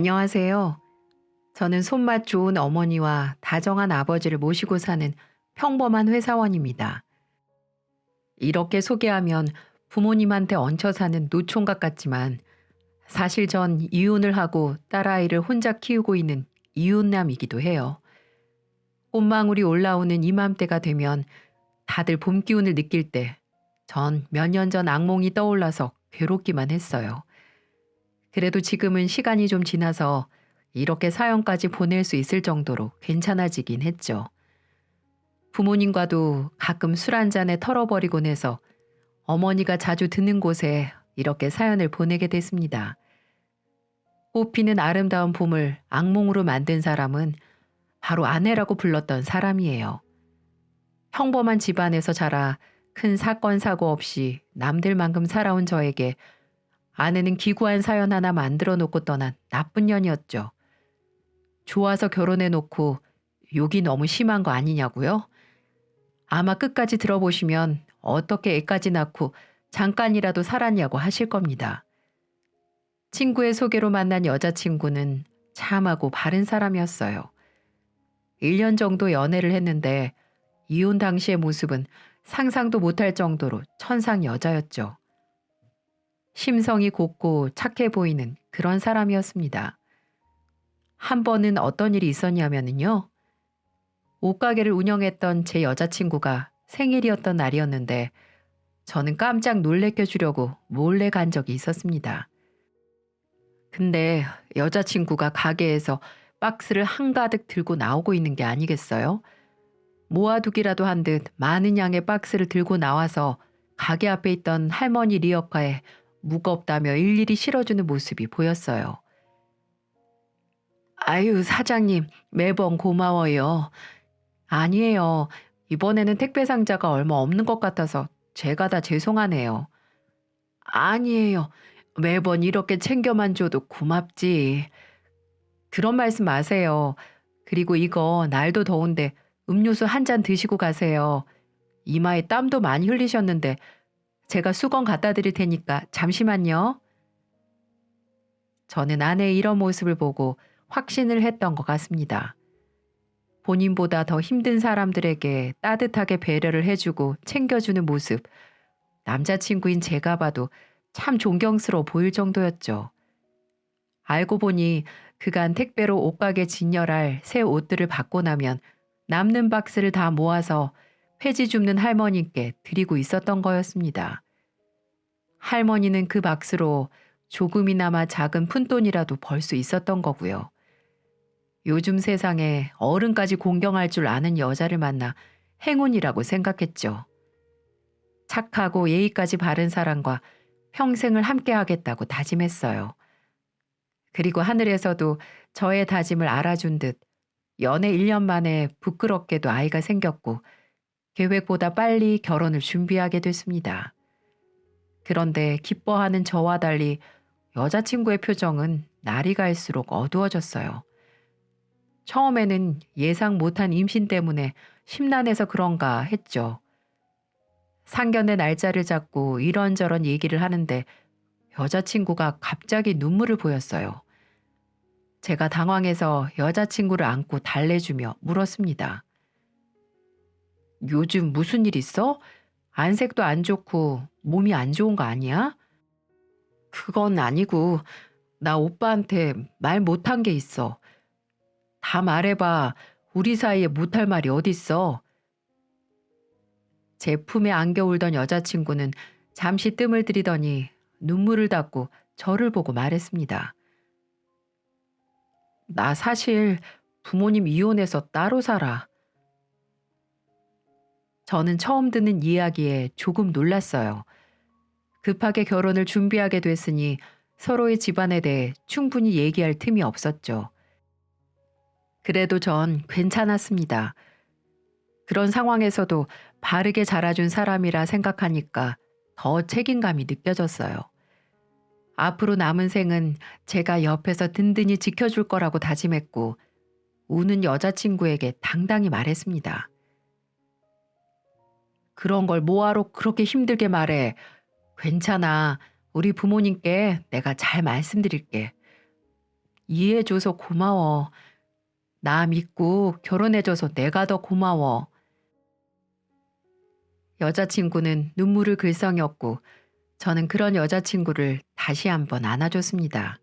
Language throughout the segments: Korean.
안녕하세요. 저는 손맛 좋은 어머니와 다정한 아버지를 모시고 사는 평범한 회사원입니다. 이렇게 소개하면 부모님한테 얹혀 사는 노총각 같지만 사실 전 이혼을 하고 딸아이를 혼자 키우고 있는 이웃남이기도 해요. 꽃망울이 올라오는 이맘때가 되면 다들 봄 기운을 느낄 때 전 몇 년 전 악몽이 떠올라서 괴롭기만 했어요. 그래도 지금은 시간이 좀 지나서 이렇게 사연까지 보낼 수 있을 정도로 괜찮아지긴 했죠. 부모님과도 가끔 술 한 잔에 털어버리곤 해서 어머니가 자주 드는 곳에 이렇게 사연을 보내게 됐습니다. 꽃피는 아름다운 봄을 악몽으로 만든 사람은 바로 아내라고 불렀던 사람이에요. 평범한 집안에서 자라 큰 사건 사고 없이 남들만큼 살아온 저에게 아내는 기구한 사연 하나 만들어 놓고 떠난 나쁜 년이었죠. 좋아서 결혼해 놓고 욕이 너무 심한 거 아니냐고요? 아마 끝까지 들어보시면 어떻게 애까지 낳고 잠깐이라도 살았냐고 하실 겁니다. 친구의 소개로 만난 여자친구는 참하고 바른 사람이었어요. 1년 정도 연애를 했는데 이혼 당시의 모습은 상상도 못할 정도로 천상 여자였죠. 심성이 곱고 착해 보이는 그런 사람이었습니다. 한 번은 어떤 일이 있었냐면요. 옷가게를 운영했던 제 여자친구가 생일이었던 날이었는데 저는 깜짝 놀래켜 주려고 몰래 간 적이 있었습니다. 근데 여자친구가 가게에서 박스를 한가득 들고 나오고 있는 게 아니겠어요? 모아두기라도 한 듯 많은 양의 박스를 들고 나와서 가게 앞에 있던 할머니 리어카에 무겁다며 일일이 실어주는 모습이 보였어요. 아유, 사장님, 매번 고마워요. 아니에요. 이번에는 택배 상자가 얼마 없는 것 같아서 제가 다 죄송하네요. 아니에요. 매번 이렇게 챙겨만 줘도 고맙지. 그런 말씀 마세요. 그리고 이거 날도 더운데 음료수 한 잔 드시고 가세요. 이마에 땀도 많이 흘리셨는데 제가 수건 갖다 드릴 테니까 잠시만요. 저는 아내의 이런 모습을 보고 확신을 했던 것 같습니다. 본인보다 더 힘든 사람들에게 따뜻하게 배려를 해주고 챙겨주는 모습, 남자친구인 제가 봐도 참 존경스러워 보일 정도였죠. 알고 보니 그간 택배로 옷가게 진열할 새 옷들을 받고 나면 남는 박스를 다 모아서 폐지 줍는 할머니께 드리고 있었던 거였습니다. 할머니는 그 박스로 조금이나마 작은 푼돈이라도 벌 수 있었던 거고요. 요즘 세상에 어른까지 공경할 줄 아는 여자를 만나 행운이라고 생각했죠. 착하고 예의까지 바른 사람과 평생을 함께 하겠다고 다짐했어요. 그리고 하늘에서도 저의 다짐을 알아준 듯 연애 1년 만에 부끄럽게도 아이가 생겼고 계획보다 빨리 결혼을 준비하게 됐습니다. 그런데 기뻐하는 저와 달리 여자친구의 표정은 날이 갈수록 어두워졌어요. 처음에는 예상 못한 임신 때문에 심란해서 그런가 했죠. 상견례 날짜를 잡고 이런저런 얘기를 하는데 여자친구가 갑자기 눈물을 보였어요. 제가 당황해서 여자친구를 안고 달래주며 물었습니다. 요즘 무슨 일 있어? 안색도 안 좋고 몸이 안 좋은 거 아니야? 그건 아니고 나 오빠한테 말 못한 게 있어. 다 말해봐. 우리 사이에 못할 말이 어딨어. 제 품에 안겨 울던 여자친구는 잠시 뜸을 들이더니 눈물을 닦고 저를 보고 말했습니다. 나 사실 부모님 이혼해서 따로 살아. 저는 처음 듣는 이야기에 조금 놀랐어요. 급하게 결혼을 준비하게 됐으니 서로의 집안에 대해 충분히 얘기할 틈이 없었죠. 그래도 전 괜찮았습니다. 그런 상황에서도 바르게 자라준 사람이라 생각하니까 더 책임감이 느껴졌어요. 앞으로 남은 생은 제가 옆에서 든든히 지켜줄 거라고 다짐했고 우는 여자친구에게 당당히 말했습니다. 그런 걸 뭐하러 그렇게 힘들게 말해. 괜찮아. 우리 부모님께 내가 잘 말씀드릴게. 이해해줘서 고마워. 나 믿고 결혼해줘서 내가 더 고마워. 여자친구는 눈물을 글썽였고 저는 그런 여자친구를 다시 한번 안아줬습니다.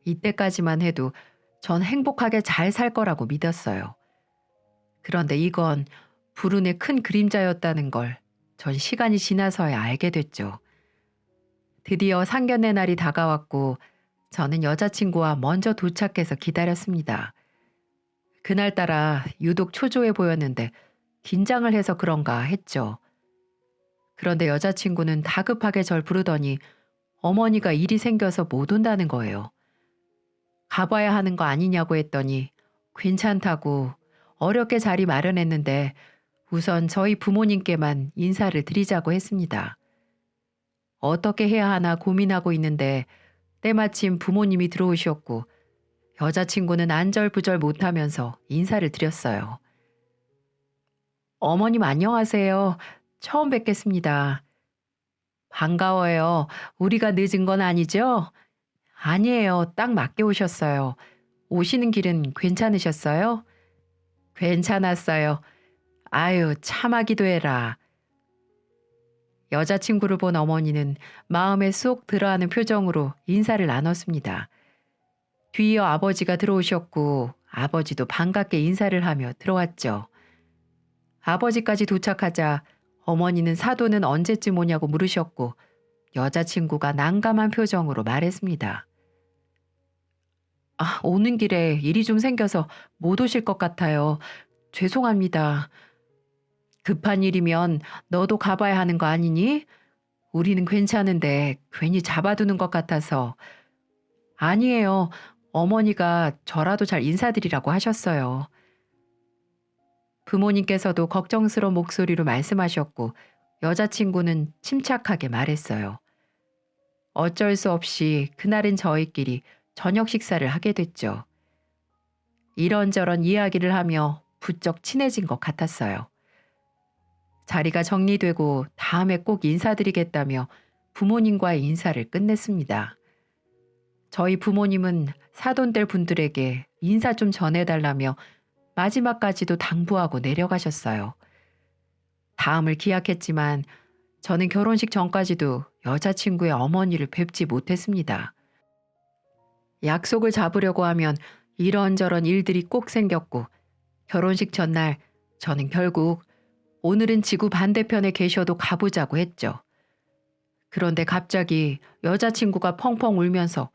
이때까지만 해도 전 행복하게 잘 살 거라고 믿었어요. 그런데 이건 불운의 큰 그림자였다는 걸 전 시간이 지나서야 알게 됐죠. 드디어 상견례 날이 다가왔고 저는 여자친구와 먼저 도착해서 기다렸습니다. 그날따라 유독 초조해 보였는데 긴장을 해서 그런가 했죠. 그런데 여자친구는 다급하게 절 부르더니 어머니가 일이 생겨서 못 온다는 거예요. 가봐야 하는 거 아니냐고 했더니 괜찮다고 어렵게 자리 마련했는데 우선 저희 부모님께만 인사를 드리자고 했습니다. 어떻게 해야 하나 고민하고 있는데 때마침 부모님이 들어오셨고 여자친구는 안절부절 못하면서 인사를 드렸어요. 어머님 안녕하세요. 처음 뵙겠습니다. 반가워요. 우리가 늦은 건 아니죠? 아니에요. 딱 맞게 오셨어요. 오시는 길은 괜찮으셨어요? 괜찮았어요. 아유, 참하기도 해라. 여자친구를 본 어머니는 마음에 쏙 들어하는 표정으로 인사를 나눴습니다. 뒤이어 아버지가 들어오셨고 아버지도 반갑게 인사를 하며 들어왔죠. 아버지까지 도착하자 어머니는 사돈은 언제쯤 오냐고 물으셨고 여자친구가 난감한 표정으로 말했습니다. 아, 오는 길에 일이 좀 생겨서 못 오실 것 같아요. 죄송합니다. 급한 일이면 너도 가봐야 하는 거 아니니? 우리는 괜찮은데 괜히 잡아두는 것 같아서. 아니에요. 어머니가 저라도 잘 인사드리라고 하셨어요. 부모님께서도 걱정스러운 목소리로 말씀하셨고 여자친구는 침착하게 말했어요. 어쩔 수 없이 그날은 저희끼리 저녁 식사를 하게 됐죠. 이런저런 이야기를 하며 부쩍 친해진 것 같았어요. 자리가 정리되고 다음에 꼭 인사드리겠다며 부모님과의 인사를 끝냈습니다. 저희 부모님은 사돈들 분들에게 인사 좀 전해달라며 마지막까지도 당부하고 내려가셨어요. 다음을 기약했지만 저는 결혼식 전까지도 여자친구의 어머니를 뵙지 못했습니다. 약속을 잡으려고 하면 이런저런 일들이 꼭 생겼고 결혼식 전날 저는 결국 오늘은 지구 반대편에 계셔도 가보자고 했죠. 그런데 갑자기 여자친구가 펑펑 울면서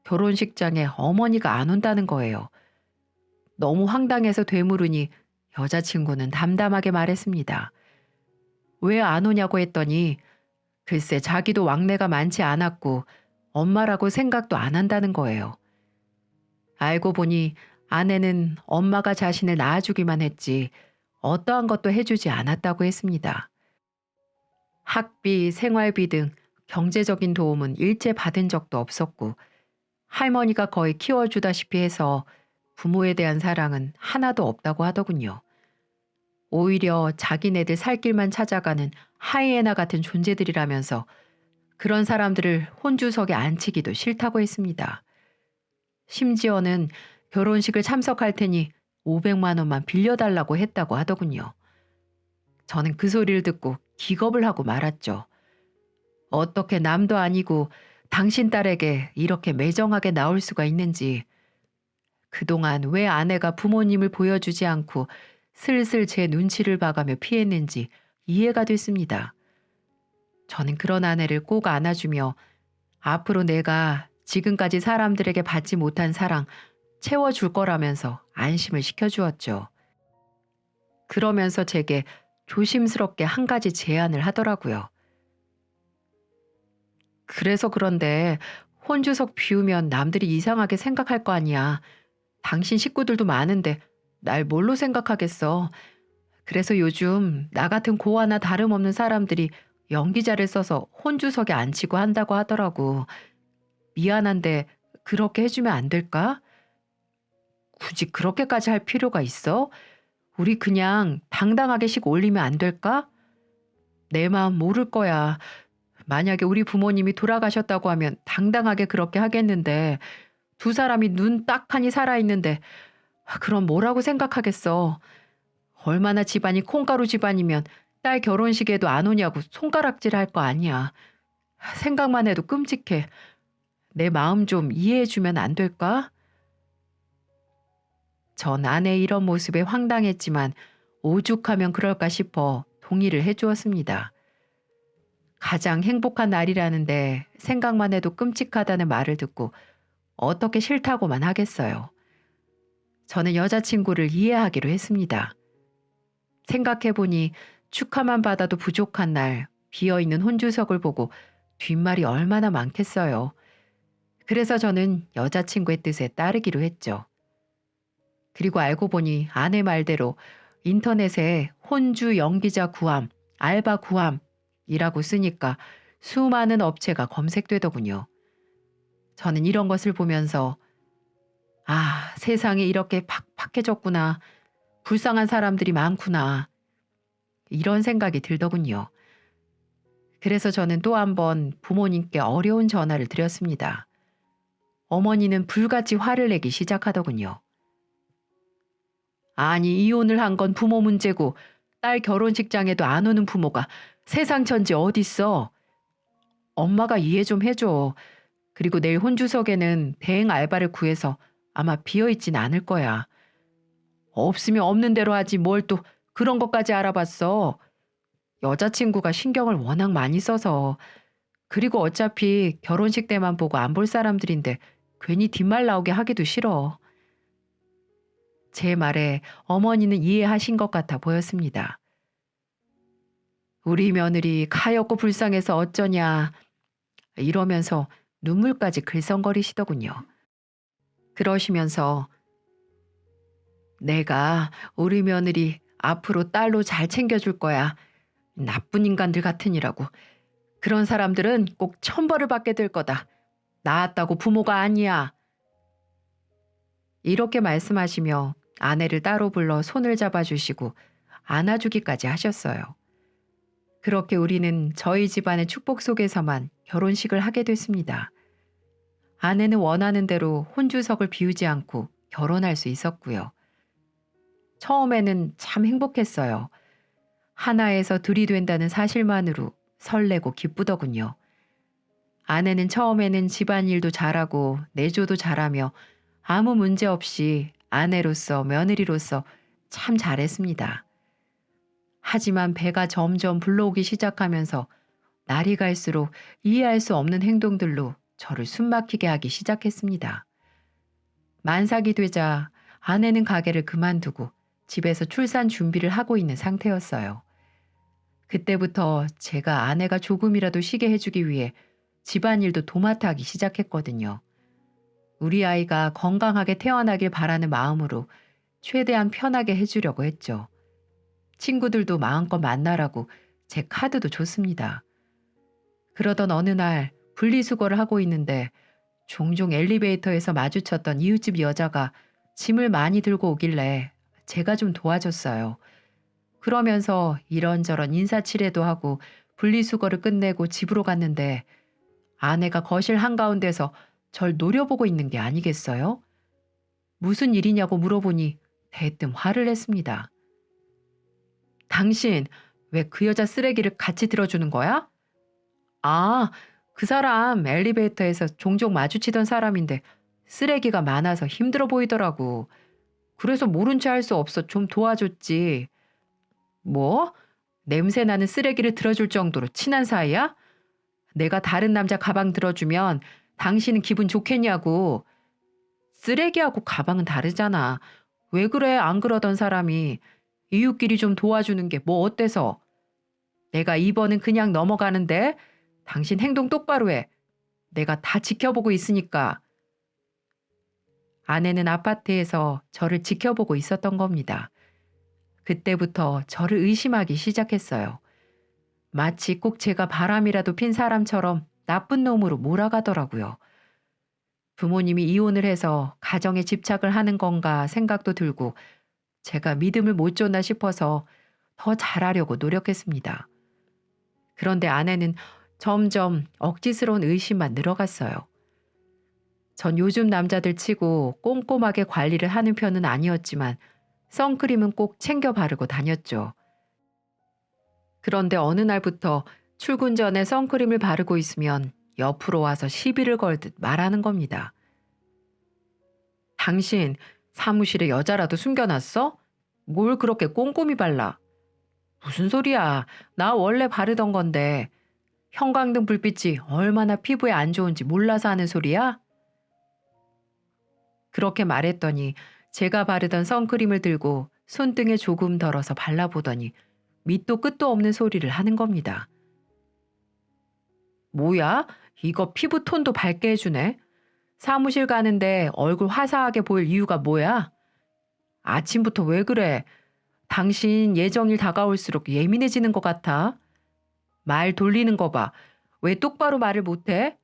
결혼식장에 어머니가 안 온다는 거예요. 너무 황당해서 되물으니 여자친구는 담담하게 말했습니다. 왜 안 오냐고 했더니 글쎄 자기도 왕래가 많지 않았고 엄마라고 생각도 안 한다는 거예요. 알고 보니 아내는 엄마가 자신을 낳아주기만 했지 어떠한 것도 해주지 않았다고 했습니다. 학비, 생활비 등 경제적인 도움은 일체 받은 적도 없었고 할머니가 거의 키워주다시피 해서 부모에 대한 사랑은 하나도 없다고 하더군요. 오히려 자기네들 살 길만 찾아가는 하이에나 같은 존재들이라면서 그런 사람들을 혼주석에 앉히기도 싫다고 했습니다. 심지어는 결혼식을 참석할 테니 500만 원만 빌려달라고 했다고 하더군요. 저는 그 소리를 듣고 기겁을 하고 말았죠. 어떻게 남도 아니고 당신 딸에게 이렇게 매정하게 나올 수가 있는지, 그동안 왜 아내가 부모님을 보여주지 않고 슬슬 제 눈치를 봐가며 피했는지 이해가 됐습니다. 저는 그런 아내를 꼭 안아주며 앞으로 내가 지금까지 사람들에게 받지 못한 사랑 채워줄 거라면서 안심을 시켜주었죠. 그러면서 제게 조심스럽게 한 가지 제안을 하더라고요. 그래서 그런데 혼주석 비우면 남들이 이상하게 생각할 거 아니야. 당신 식구들도 많은데 날 뭘로 생각하겠어. 그래서 요즘 나 같은 고아나 다름없는 사람들이 연기자를 써서 혼주석에 앉히고 한다고 하더라고. 미안한데 그렇게 해주면 안 될까? 굳이 그렇게까지 할 필요가 있어? 우리 그냥 당당하게 식 올리면 안 될까? 내 마음 모를 거야. 만약에 우리 부모님이 돌아가셨다고 하면 당당하게 그렇게 하겠는데 두 사람이 눈 딱하니 살아있는데 그럼 뭐라고 생각하겠어. 얼마나 집안이 콩가루 집안이면 딸 결혼식에도 안 오냐고 손가락질 할 거 아니야. 생각만 해도 끔찍해. 내 마음 좀 이해해 주면 안 될까? 전 아내의 이런 모습에 황당했지만 오죽하면 그럴까 싶어 동의를 해 주었습니다. 가장 행복한 날이라는데 생각만 해도 끔찍하다는 말을 듣고 어떻게 싫다고만 하겠어요. 저는 여자친구를 이해하기로 했습니다. 생각해보니 축하만 받아도 부족한 날 비어있는 혼주석을 보고 뒷말이 얼마나 많겠어요. 그래서 저는 여자친구의 뜻에 따르기로 했죠. 그리고 알고 보니 아내 말대로 인터넷에 혼주 연기자 구함, 알바 구함이라고 쓰니까 수많은 업체가 검색되더군요. 저는 이런 것을 보면서 세상이 이렇게 팍팍해졌구나. 불쌍한 사람들이 많구나. 이런 생각이 들더군요. 그래서 저는 또 한 번 부모님께 어려운 전화를 드렸습니다. 어머니는 불같이 화를 내기 시작하더군요. 아니, 이혼을 한 건 부모 문제고 딸 결혼식장에도 안 오는 부모가 세상 천지 어딨어. 엄마가 이해 좀 해줘. 그리고 내일 혼주석에는 대행 알바를 구해서 아마 비어있진 않을 거야. 없으면 없는 대로 하지 뭘 또 그런 것까지 알아봤어. 여자친구가 신경을 워낙 많이 써서. 그리고 어차피 결혼식 때만 보고 안 볼 사람들인데 괜히 뒷말 나오게 하기도 싫어. 제 말에 어머니는 이해하신 것 같아 보였습니다. 우리 며느리 가엾고 불쌍해서 어쩌냐 이러면서 눈물까지 글썽거리시더군요. 그러시면서 내가 우리 며느리 앞으로 딸로 잘 챙겨줄 거야. 나쁜 인간들 같으니라고. 그런 사람들은 꼭 천벌을 받게 될 거다. 낳았다고 부모가 아니야. 이렇게 말씀하시며 아내를 따로 불러 손을 잡아주시고 안아주기까지 하셨어요. 그렇게 우리는 저희 집안의 축복 속에서만 결혼식을 하게 됐습니다. 아내는 원하는 대로 혼주석을 비우지 않고 결혼할 수 있었고요. 처음에는 참 행복했어요. 하나에서 둘이 된다는 사실만으로 설레고 기쁘더군요. 아내는 처음에는 집안일도 잘하고 내조도 잘하며 아무 문제 없이 아내로서 며느리로서 참 잘했습니다. 하지만 배가 점점 불러오기 시작하면서 날이 갈수록 이해할 수 없는 행동들로 저를 숨막히게 하기 시작했습니다. 만삭이 되자 아내는 가게를 그만두고 집에서 출산 준비를 하고 있는 상태였어요. 그때부터 제가 아내가 조금이라도 쉬게 해주기 위해 집안일도 도맡아 하기 시작했거든요. 우리 아이가 건강하게 태어나길 바라는 마음으로 최대한 편하게 해주려고 했죠. 친구들도 마음껏 만나라고 제 카드도 줬습니다. 그러던 어느 날 분리수거를 하고 있는데 종종 엘리베이터에서 마주쳤던 이웃집 여자가 짐을 많이 들고 오길래 제가 좀 도와줬어요. 그러면서 이런저런 인사치레도 하고 분리수거를 끝내고 집으로 갔는데 아내가 거실 한가운데서 절 노려보고 있는 게 아니겠어요? 무슨 일이냐고 물어보니 대뜸 화를 냈습니다. 당신 왜 그 여자 쓰레기를 같이 들어주는 거야? 그 사람 엘리베이터에서 종종 마주치던 사람인데 쓰레기가 많아서 힘들어 보이더라고. 그래서 모른 체 할 수 없어 좀 도와줬지. 뭐? 냄새 나는 쓰레기를 들어줄 정도로 친한 사이야? 내가 다른 남자 가방 들어주면 당신은 기분 좋겠냐고. 쓰레기하고 가방은 다르잖아. 왜 그래 안 그러던 사람이. 이웃끼리 좀 도와주는 게 뭐 어때서. 내가 2번은 그냥 넘어가는데 당신 행동 똑바로 해. 내가 다 지켜보고 있으니까. 아내는 아파트에서 저를 지켜보고 있었던 겁니다. 그때부터 저를 의심하기 시작했어요. 마치 꼭 제가 바람이라도 핀 사람처럼 나쁜 놈으로 몰아가더라고요. 부모님이 이혼을 해서 가정에 집착을 하는 건가 생각도 들고 제가 믿음을 못 줬나 싶어서 더 잘하려고 노력했습니다. 그런데 아내는 점점 억지스러운 의심만 늘어갔어요. 전 요즘 남자들 치고 꼼꼼하게 관리를 하는 편은 아니었지만 선크림은 꼭 챙겨 바르고 다녔죠. 그런데 어느 날부터 출근 전에 선크림을 바르고 있으면 옆으로 와서 시비를 걸듯 말하는 겁니다. 당신 사무실에 여자라도 숨겨놨어? 뭘 그렇게 꼼꼼히 발라? 무슨 소리야. 나 원래 바르던 건데. 형광등 불빛이 얼마나 피부에 안 좋은지 몰라서 하는 소리야? 그렇게 말했더니 제가 바르던 선크림을 들고 손등에 조금 덜어서 발라보더니 밑도 끝도 없는 소리를 하는 겁니다. 뭐야? 이거 피부 톤도 밝게 해주네. 사무실 가는데 얼굴 화사하게 보일 이유가 뭐야? 아침부터 왜 그래? 당신 예정일 다가올수록 예민해지는 것 같아. 말 돌리는 거 봐. 왜 똑바로 말을 못해?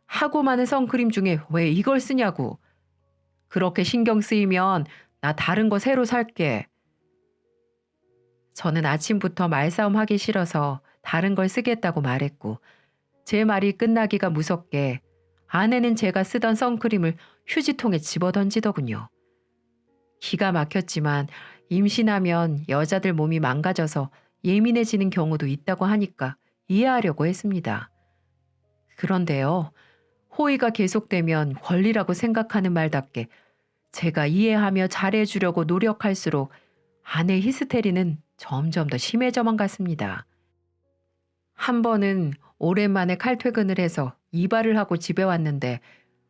하고 많은 선크림 중에 왜 이걸 쓰냐고. 그렇게 신경 쓰이면 나 다른 거 새로 살게. 저는 아침부터 말싸움 하기 싫어서 다른 걸 쓰겠다고 말했고 제 말이 끝나기가 무섭게 아내는 제가 쓰던 선크림을 휴지통에 집어던지더군요. 기가 막혔지만 임신하면 여자들 몸이 망가져서 예민해지는 경우도 있다고 하니까 이해하려고 했습니다. 그런데요, 호의가 계속되면 권리라고 생각하는 말답게 제가 이해하며 잘해주려고 노력할수록 아내 히스테리는 점점 더 심해져만 갔습니다. 한 번은 오랜만에 칼퇴근을 해서 이발을 하고 집에 왔는데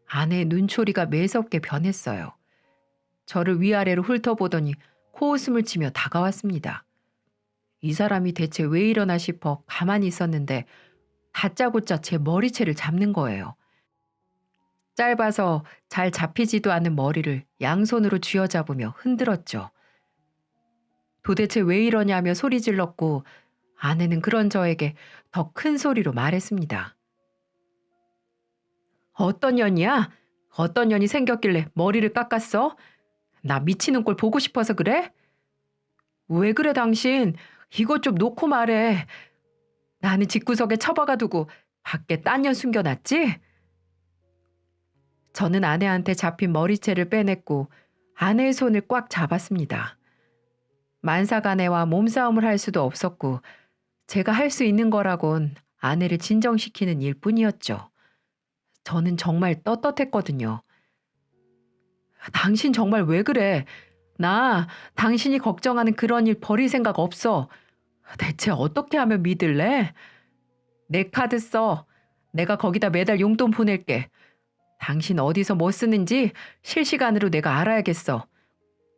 아내의 눈초리가 매섭게 변했어요. 저를 위아래로 훑어보더니 코웃음을 치며 다가왔습니다. 이 사람이 대체 왜 이러나 싶어 가만히 있었는데 다짜고짜 제 머리채를 잡는 거예요. 짧아서 잘 잡히지도 않는 머리를 양손으로 쥐어잡으며 흔들었죠. 도대체 왜 이러냐며 소리 질렀고 아내는 그런 저에게 더 큰 소리로 말했습니다. 어떤 년이야? 어떤 년이 생겼길래 머리를 깎았어? 나 미치는 꼴 보고 싶어서 그래? 왜 그래 당신? 이것 좀 놓고 말해. 나는 집구석에 처박아 두고 밖에 딴 년 숨겨놨지? 저는 아내한테 잡힌 머리채를 빼냈고 아내의 손을 꽉 잡았습니다. 만사가내와 몸싸움을 할 수도 없었고 제가 할 수 있는 거라곤 아내를 진정시키는 일뿐이었죠. 저는 정말 떳떳했거든요. 당신 정말 왜 그래? 나 당신이 걱정하는 그런 일 버릴 생각 없어. 대체 어떻게 하면 믿을래? 내 카드 써. 내가 거기다 매달 용돈 보낼게. 당신 어디서 뭐 쓰는지 실시간으로 내가 알아야겠어.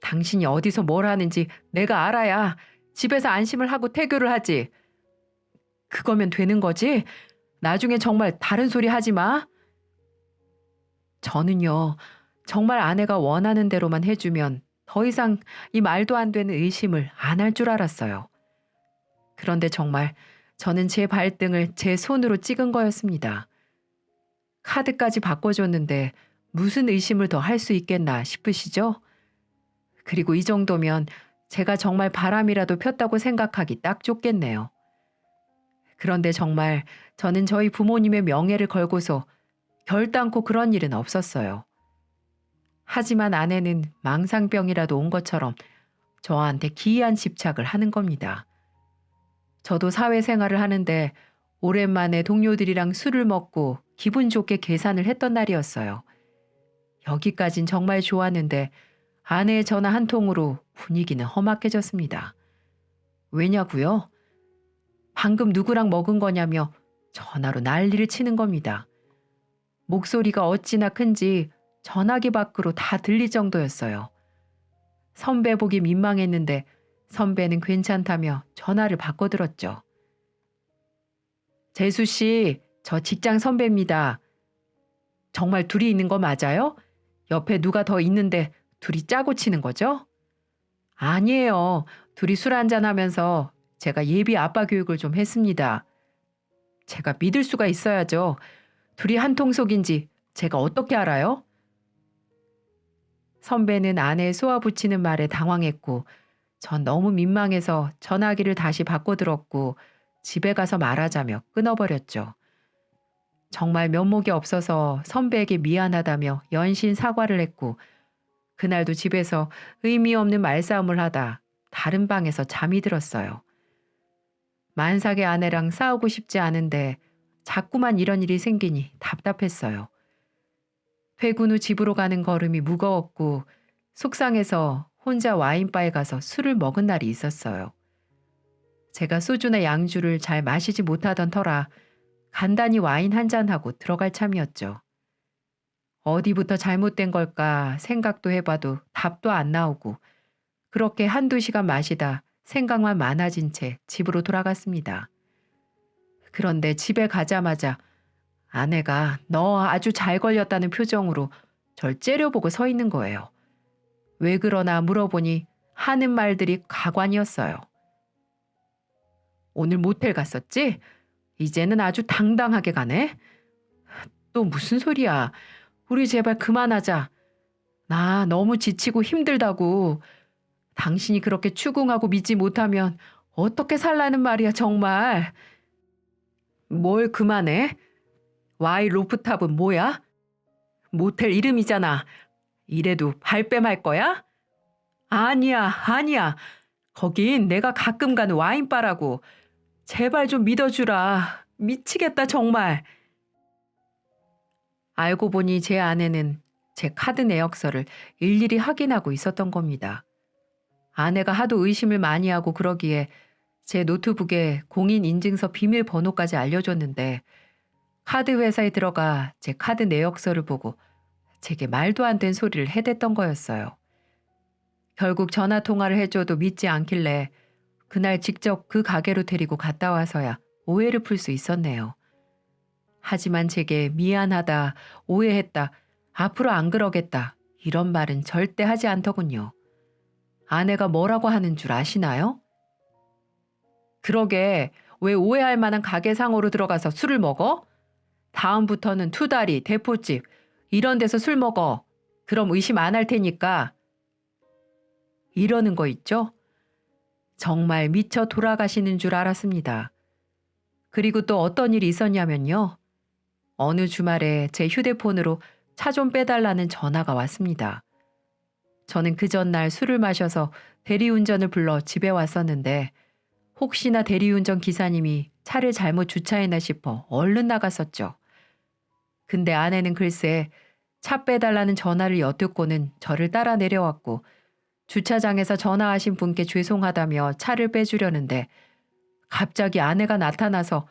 당신이 어디서 뭘 하는지 내가 알아야 집에서 안심을 하고 태교를 하지. 그거면 되는 거지? 나중에 정말 다른 소리 하지 마. 저는요, 정말 아내가 원하는 대로만 해주면 더 이상 이 말도 안 되는 의심을 안 할 줄 알았어요. 그런데 정말 저는 제 발등을 제 손으로 찍은 거였습니다. 카드까지 바꿔줬는데 무슨 의심을 더 할 수 있겠나 싶으시죠? 그리고 이 정도면 제가 정말 바람이라도 폈다고 생각하기 딱 좋겠네요. 그런데 정말 저는 저희 부모님의 명예를 걸고서 결단코 그런 일은 없었어요. 하지만 아내는 망상병이라도 온 것처럼 저한테 기이한 집착을 하는 겁니다. 저도 사회생활을 하는데 오랜만에 동료들이랑 술을 먹고 기분 좋게 계산을 했던 날이었어요. 여기까진 정말 좋았는데 아내의 전화 한 통으로 분위기는 험악해졌습니다. 왜냐고요? 방금 누구랑 먹은 거냐며 전화로 난리를 치는 겁니다. 목소리가 어찌나 큰지 전화기 밖으로 다 들릴 정도였어요. 선배 보기 민망했는데 선배는 괜찮다며 전화를 바꿔들었죠. 재수 씨, 저 직장 선배입니다. 정말 둘이 있는 거 맞아요? 옆에 누가 더 있는데 둘이 짜고 치는 거죠? 아니에요. 둘이 술 한잔 하면서 제가 예비 아빠 교육을 좀 했습니다. 제가 믿을 수가 있어야죠. 둘이 한 통속인지 제가 어떻게 알아요? 선배는 아내의 쏘아붙이는 말에 당황했고 전 너무 민망해서 전화기를 다시 바꿔들었고 집에 가서 말하자며 끊어버렸죠. 정말 면목이 없어서 선배에게 미안하다며 연신 사과를 했고 그날도 집에서 의미 없는 말싸움을 하다 다른 방에서 잠이 들었어요. 만삭의 아내랑 싸우고 싶지 않은데 자꾸만 이런 일이 생기니 답답했어요. 퇴근 후 집으로 가는 걸음이 무거웠고 속상해서 혼자 와인바에 가서 술을 먹은 날이 있었어요. 제가 소주나 양주를 잘 마시지 못하던 터라 간단히 와인 한 잔하고 들어갈 참이었죠. 어디부터 잘못된 걸까 생각도 해봐도 답도 안 나오고 그렇게 한두 시간 마시다 생각만 많아진 채 집으로 돌아갔습니다. 그런데 집에 가자마자 아내가 너 아주 잘 걸렸다는 표정으로 절 째려보고 서 있는 거예요. 왜 그러나 물어보니 하는 말들이 가관이었어요. 오늘 모텔 갔었지? 이제는 아주 당당하게 가네? 또 무슨 소리야. 우리 제발 그만하자. 나 너무 지치고 힘들다고. 당신이 그렇게 추궁하고 믿지 못하면 어떻게 살라는 말이야 정말. 뭘 그만해? 와이 로프탑은 뭐야? 모텔 이름이잖아. 이래도 발뺌할 거야? 아니야, 아니야. 거긴 내가 가끔 가는 와인바라고. 제발 좀 믿어주라. 미치겠다 정말. 알고 보니 제 아내는 제 카드 내역서를 일일이 확인하고 있었던 겁니다. 아내가 하도 의심을 많이 하고 그러기에 제 노트북에 공인인증서 비밀번호까지 알려줬는데 카드 회사에 들어가 제 카드 내역서를 보고 제게 말도 안 된 소리를 해댔던 거였어요. 결국 전화 통화를 해줘도 믿지 않길래 그날 직접 그 가게로 데리고 갔다 와서야 오해를 풀 수 있었네요. 하지만 제게 미안하다, 오해했다, 앞으로 안 그러겠다 이런 말은 절대 하지 않더군요. 아내가 뭐라고 하는 줄 아시나요? 그러게 왜 오해할 만한 가게 상호로 들어가서 술을 먹어? 다음부터는 투다리, 대포집 이런 데서 술 먹어. 그럼 의심 안 할 테니까. 이러는 거 있죠? 정말 미쳐 돌아가시는 줄 알았습니다. 그리고 또 어떤 일이 있었냐면요. 어느 주말에 제 휴대폰으로 차 좀 빼달라는 전화가 왔습니다. 저는 그 전날 술을 마셔서 대리운전을 불러 집에 왔었는데 혹시나 대리운전 기사님이 차를 잘못 주차했나 싶어 얼른 나갔었죠. 근데 아내는 글쎄 차 빼달라는 전화를 엿듣고는 저를 따라 내려왔고 주차장에서 전화하신 분께 죄송하다며 차를 빼주려는데 갑자기 아내가 나타나서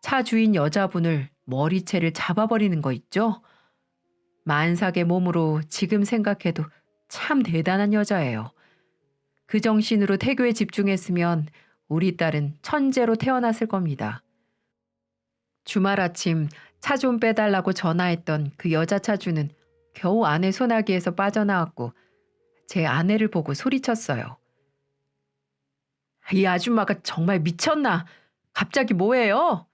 차 주인 여자분을 머리채를 잡아버리는 거 있죠? 만삭의 몸으로 지금 생각해도 참 대단한 여자예요. 그 정신으로 태교에 집중했으면 우리 딸은 천재로 태어났을 겁니다. 주말 아침 차 좀 빼달라고 전화했던 그 여자 차주는 겨우 아내 소나기에서 빠져나왔고 제 아내를 보고 소리쳤어요. 이 아줌마가 정말 미쳤나? 갑자기 뭐예요?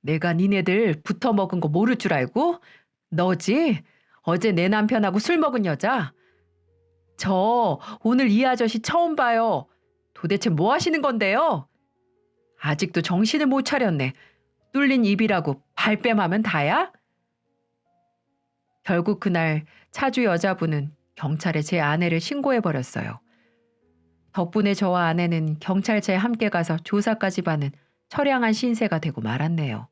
내가 니네들 붙어 먹은 거 모를 줄 알고? 너지? 어제 내 남편하고 술 먹은 여자? 저 오늘 이 아저씨 처음 봐요. 도대체 뭐 하시는 건데요? 아직도 정신을 못 차렸네. 뚫린 입이라고 발뺌하면 다야? 결국 그날 차주 여자분은 경찰에 제 아내를 신고해버렸어요. 덕분에 저와 아내는 경찰차에 함께 가서 조사까지 받는 처량한 신세가 되고 말았네요.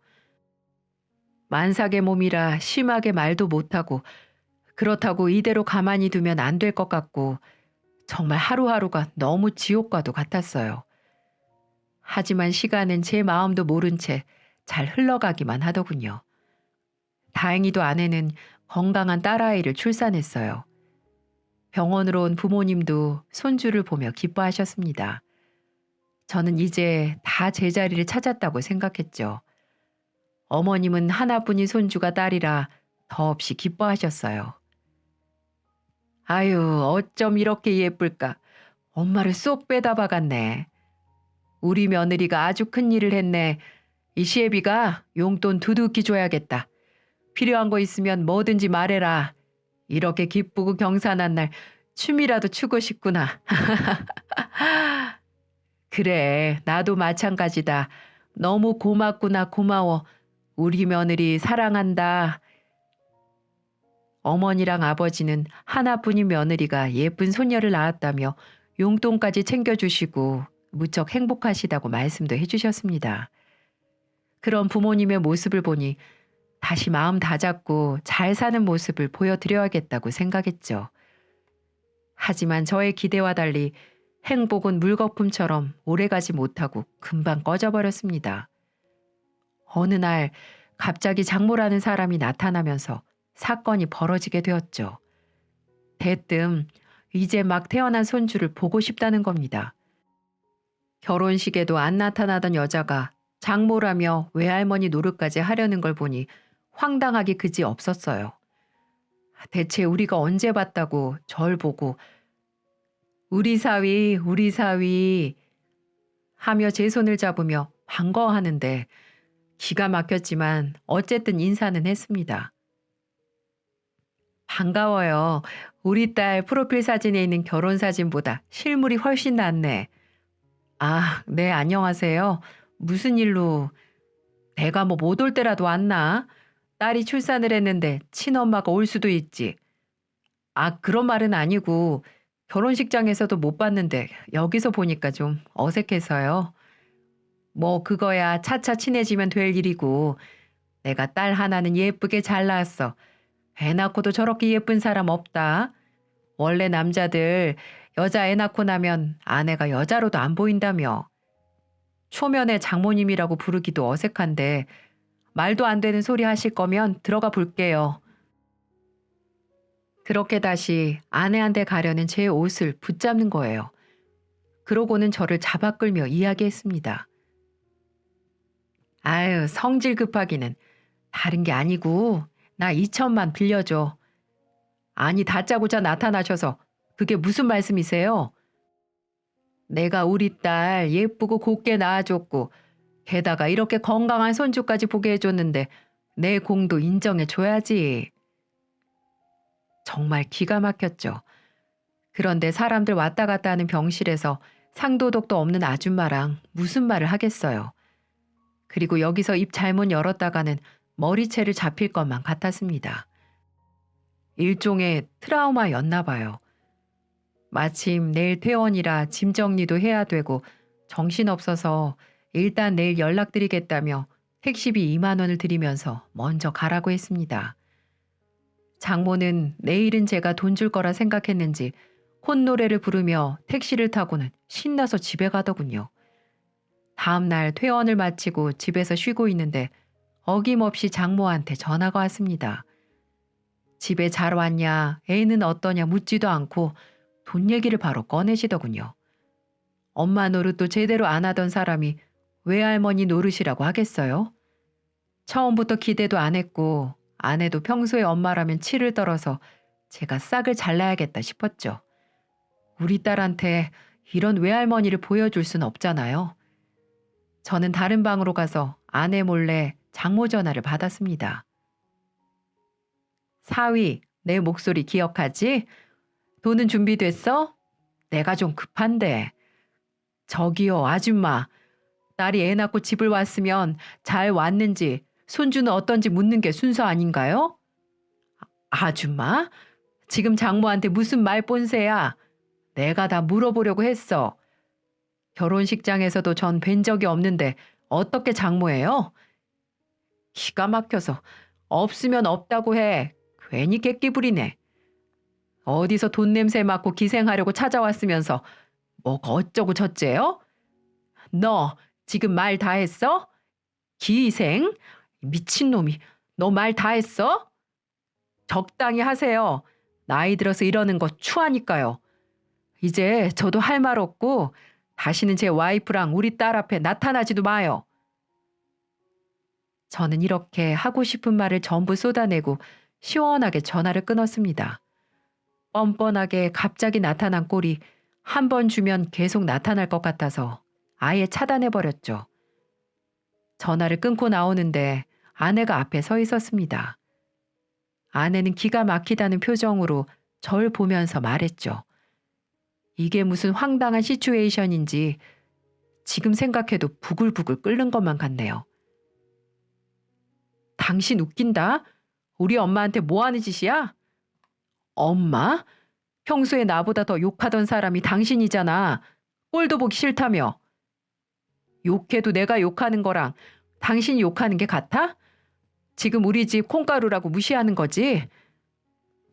만삭의 몸이라 심하게 말도 못하고 그렇다고 이대로 가만히 두면 안 될 것 같고 정말 하루하루가 너무 지옥과도 같았어요. 하지만 시간은 제 마음도 모른 채 잘 흘러가기만 하더군요. 다행히도 아내는 건강한 딸아이를 출산했어요. 병원으로 온 부모님도 손주를 보며 기뻐하셨습니다. 저는 이제 다 제자리를 찾았다고 생각했죠. 어머님은 하나뿐인 손주가 딸이라 더없이 기뻐하셨어요. 아유, 어쩜 이렇게 예쁠까. 엄마를 쏙 빼다 박았네. 우리 며느리가 아주 큰일을 했네. 이 시애비가 용돈 두둑히 줘야겠다. 필요한 거 있으면 뭐든지 말해라. 이렇게 기쁘고 경사난 날 춤이라도 추고 싶구나. 그래, 나도 마찬가지다. 너무 고맙구나, 고마워. 우리 며느리 사랑한다. 어머니랑 아버지는 하나뿐인 며느리가 예쁜 손녀를 낳았다며 용돈까지 챙겨주시고 무척 행복하시다고 말씀도 해주셨습니다. 그런 부모님의 모습을 보니 다시 마음 다잡고 잘 사는 모습을 보여드려야겠다고 생각했죠. 하지만 저의 기대와 달리 행복은 물거품처럼 오래가지 못하고 금방 꺼져버렸습니다. 어느 날 갑자기 장모라는 사람이 나타나면서 사건이 벌어지게 되었죠. 대뜸 이제 막 태어난 손주를 보고 싶다는 겁니다. 결혼식에도 안 나타나던 여자가 장모라며 외할머니 노릇까지 하려는 걸 보니 황당하기 그지 없었어요. 대체 우리가 언제 봤다고 절 보고 우리 사위 하며 제 손을 잡으며 반가워하는데 기가 막혔지만 어쨌든 인사는 했습니다. 반가워요. 우리 딸 프로필 사진에 있는 결혼 사진보다 실물이 훨씬 낫네. 아, 네, 안녕하세요. 무슨 일로? 내가 뭐 못 올 때라도 왔나? 딸이 출산을 했는데 친엄마가 올 수도 있지. 아, 그런 말은 아니고 결혼식장에서도 못 봤는데 여기서 보니까 좀 어색해서요. 뭐 그거야 차차 친해지면 될 일이고 내가 딸 하나는 예쁘게 잘 낳았어. 애 낳고도 저렇게 예쁜 사람 없다. 원래 남자들 여자 애 낳고 나면 아내가 여자로도 안 보인다며. 초면에 장모님이라고 부르기도 어색한데 말도 안 되는 소리 하실 거면 들어가 볼게요. 그렇게 다시 아내한테 가려는 제 옷을 붙잡는 거예요. 그러고는 저를 잡아 끌며 이야기했습니다. 아유, 성질 급하기는 다른 게 아니고 나 2천만 빌려줘. 아니 다짜고짜 나타나셔서 그게 무슨 말씀이세요? 내가 우리 딸 예쁘고 곱게 낳아줬고 게다가 이렇게 건강한 손주까지 보게 해줬는데 내 공도 인정해줘야지. 정말 기가 막혔죠. 그런데 사람들 왔다 갔다 하는 병실에서 상도덕도 없는 아줌마랑 무슨 말을 하겠어요. 그리고 여기서 입 잘못 열었다가는 머리채를 잡힐 것만 같았습니다. 일종의 트라우마였나 봐요. 마침 내일 퇴원이라 짐 정리도 해야 되고 정신없어서 일단 내일 연락드리겠다며 택시비 2만 원을 드리면서 먼저 가라고 했습니다. 장모는 내일은 제가 돈 줄 거라 생각했는지 콧노래를 부르며 택시를 타고는 신나서 집에 가더군요. 다음 날 퇴원을 마치고 집에서 쉬고 있는데 어김없이 장모한테 전화가 왔습니다. 집에 잘 왔냐, 애는 어떠냐 묻지도 않고 돈 얘기를 바로 꺼내시더군요. 엄마 노릇도 제대로 안 하던 사람이 외할머니 노릇이라고 하겠어요? 처음부터 기대도 안 했고 아내도 평소에 엄마라면 치를 떨어서 제가 싹을 잘라야겠다 싶었죠. 우리 딸한테 이런 외할머니를 보여줄 순 없잖아요. 저는 다른 방으로 가서 아내 몰래 장모 전화를 받았습니다. 사위, 내 목소리 기억하지? 돈은 준비됐어? 내가 좀 급한데. 저기요, 아줌마. 딸이 애 낳고 집을 왔으면 잘 왔는지 손주는 어떤지 묻는 게 순서 아닌가요? 아줌마? 지금 장모한테 무슨 말본세야? 내가 다 물어보려고 했어. 결혼식장에서도 전 뵌 적이 없는데 어떻게 장모예요? 기가 막혀서 없으면 없다고 해. 괜히 객기 부리네. 어디서 돈 냄새 맡고 기생하려고 찾아왔으면서 뭐가 어쩌고 저쩌요? 너 지금 말 다 했어? 기생? 미친놈이 너 말 다 했어? 적당히 하세요. 나이 들어서 이러는 거 추하니까요. 이제 저도 할 말 없고 다시는 제 와이프랑 우리 딸 앞에 나타나지도 마요. 저는 이렇게 하고 싶은 말을 전부 쏟아내고 시원하게 전화를 끊었습니다. 뻔뻔하게 갑자기 나타난 꼴이 한 번 주면 계속 나타날 것 같아서 아예 차단해버렸죠. 전화를 끊고 나오는데 아내가 앞에 서 있었습니다. 아내는 기가 막히다는 표정으로 절 보면서 말했죠. 이게 무슨 황당한 시츄에이션인지 지금 생각해도 부글부글 끓는 것만 같네요. 당신 웃긴다. 우리 엄마한테 뭐 하는 짓이야? 엄마? 평소에 나보다 더 욕하던 사람이 당신이잖아. 꼴도 보기 싫다며. 욕해도 내가 욕하는 거랑 당신이 욕하는 게 같아? 지금 우리 집 콩가루라고 무시하는 거지?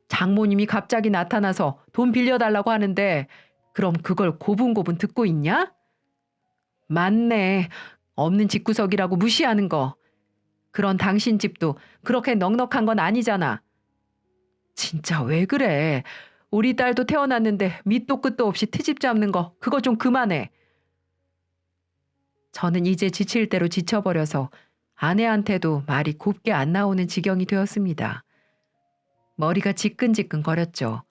장모님이 갑자기 나타나서 돈 빌려달라고 하는데 그럼 그걸 고분고분 듣고 있냐? 맞네. 없는 집구석이라고 무시하는 거. 그런 당신 집도 그렇게 넉넉한 건 아니잖아. 진짜 왜 그래? 우리 딸도 태어났는데 밑도 끝도 없이 트집 잡는 거 그거 좀 그만해. 저는 이제 지칠 대로 지쳐버려서 아내한테도 말이 곱게 안 나오는 지경이 되었습니다. 머리가 지끈지끈거렸죠.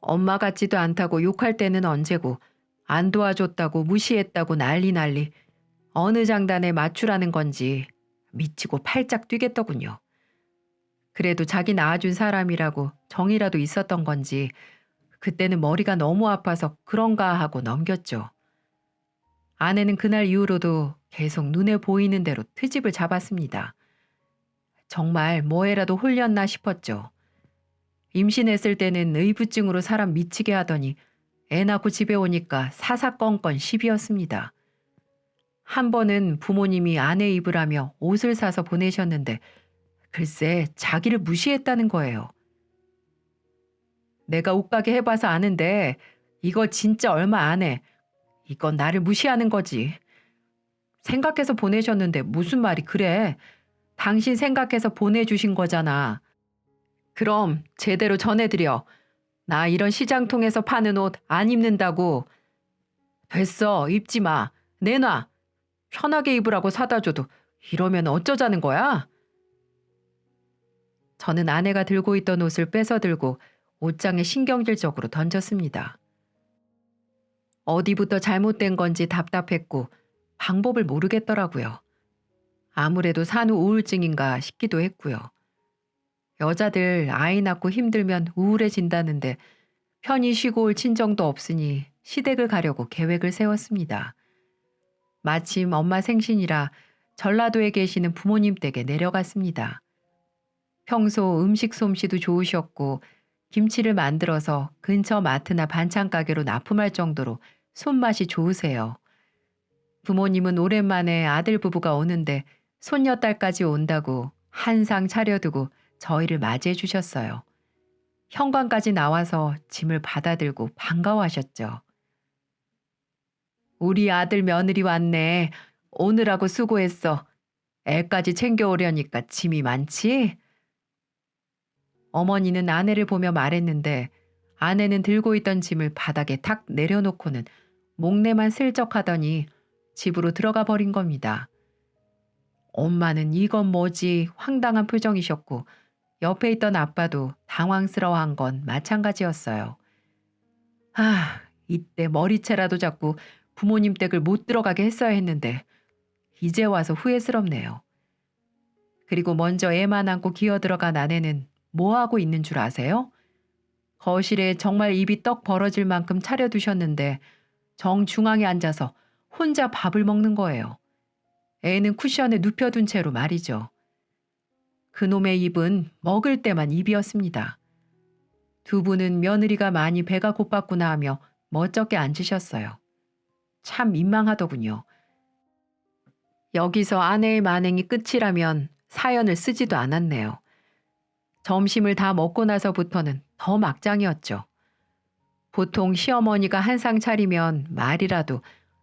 엄마 같지도 않다고 욕할 때는 언제고 안 도와줬다고 무시했다고 난리 어느 장단에 맞추라는 건지 미치고 팔짝 뛰겠더군요. 그래도 자기 낳아준 사람이라고 정이라도 있었던 건지 그때는 머리가 너무 아파서 그런가 하고 넘겼죠. 아내는 그날 이후로도 계속 눈에 보이는 대로 트집을 잡았습니다. 정말 뭐에라도 홀렸나 싶었죠. 임신했을 때는 의부증으로 사람 미치게 하더니 애 낳고 집에 오니까 사사건건 시비였습니다. 한 번은 부모님이 아내 입으라며 옷을 사서 보내셨는데 글쎄 자기를 무시했다는 거예요. 내가 옷가게 해봐서 아는데 이거 진짜 얼마 안 해. 이건 나를 무시하는 거지. 생각해서 보내셨는데 무슨 말이 그래. 당신 생각해서 보내주신 거잖아. 그럼 제대로 전해드려. 나 이런 시장통에서 파는 옷 안 입는다고. 됐어, 입지 마. 내놔. 편하게 입으라고 사다 줘도 이러면 어쩌자는 거야? 저는 아내가 들고 있던 옷을 뺏어 들고 옷장에 신경질적으로 던졌습니다. 어디부터 잘못된 건지 답답했고 방법을 모르겠더라고요. 아무래도 산후 우울증인가 싶기도 했고요. 여자들 아이 낳고 힘들면 우울해진다는데 편히 쉬고 올 친정도 없으니 시댁을 가려고 계획을 세웠습니다. 마침 엄마 생신이라 전라도에 계시는 부모님 댁에 내려갔습니다. 평소 음식 솜씨도 좋으셨고 김치를 만들어서 근처 마트나 반찬 가게로 납품할 정도로 손맛이 좋으세요. 부모님은 오랜만에 아들 부부가 오는데 손녀딸까지 온다고 한상 차려두고 저희를 맞이해 주셨어요. 현관까지 나와서 짐을 받아들고 반가워하셨죠. 우리 아들 며느리 왔네. 오느라고 수고했어. 애까지 챙겨오려니까 짐이 많지? 어머니는 아내를 보며 말했는데 아내는 들고 있던 짐을 바닥에 탁 내려놓고는 목례만 슬쩍 하더니 집으로 들어가 버린 겁니다. 엄마는 이건 뭐지 황당한 표정이셨고 옆에 있던 아빠도 당황스러워한 건 마찬가지였어요. 이때 머리채라도 잡고 부모님 댁을 못 들어가게 했어야 했는데 이제 와서 후회스럽네요. 그리고 먼저 애만 안고 기어 들어간 아내는 뭐 하고 있는 줄 아세요? 거실에 정말 입이 떡 벌어질 만큼 차려두셨는데 정중앙에 앉아서 혼자 밥을 먹는 거예요. 애는 쿠션에 눕혀둔 채로 말이죠. 그놈의 입은 먹을 때만 입이었습니다. 두 분은 며느리가 많이 배가 고팠구나 하며 멋쩍게 앉으셨어요. 참 민망하더군요. 여기서 아내의 만행이 끝이라면 사연을 쓰지도 않았네요. 점심을 다 먹고 나서부터는 더 막장이었죠. 보통 시어머니가 한상 차리면 말이라도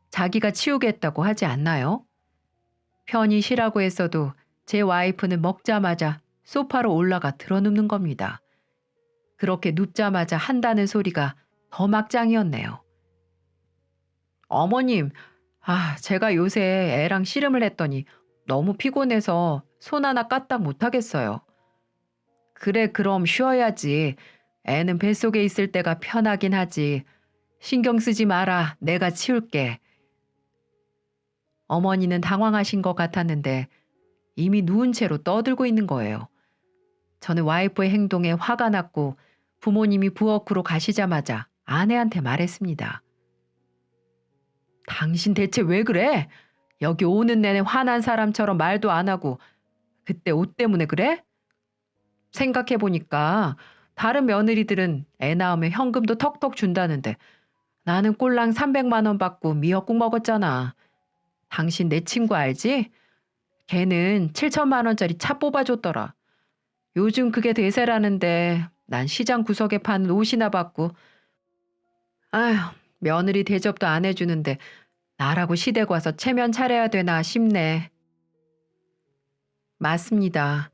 자기가 치우겠다고 하지 않나요? 편히 쉬라고 했어도 제 와이프는 먹자마자 소파로 올라가 드러눕는 겁니다. 그렇게 눕자마자 한다는 소리가 더 막장이었네요. 어머님, 제가 요새 애랑 씨름을 했더니 너무 피곤해서 손 하나 까딱 못하겠어요. 그래, 그럼 쉬어야지. 애는 뱃속에 있을 때가 편하긴 하지. 신경 쓰지 마라. 내가 치울게. 어머니는 당황하신 것 같았는데 이미 누운 채로 떠들고 있는 거예요. 저는 와이프의 행동에 화가 났고 부모님이 부엌으로 가시자마자 아내한테 말했습니다. 당신 대체 왜 그래? 여기 오는 내내 화난 사람처럼 말도 안 하고 그때 옷 때문에 그래? 생각해보니까 다른 며느리들은 애 낳으면 현금도 턱턱 준다는데 나는 꼴랑 300만 원 받고 미역국 먹었잖아. 당신 내 친구 알지? 걔는 7천만 원짜리 차 뽑아줬더라. 요즘 그게 대세라는데 난 시장 구석에 파는 옷이나 받고 아휴 며느리 대접도 안 해주는데 나라고 시댁 와서 체면 차려야 되나 싶네. 맞습니다.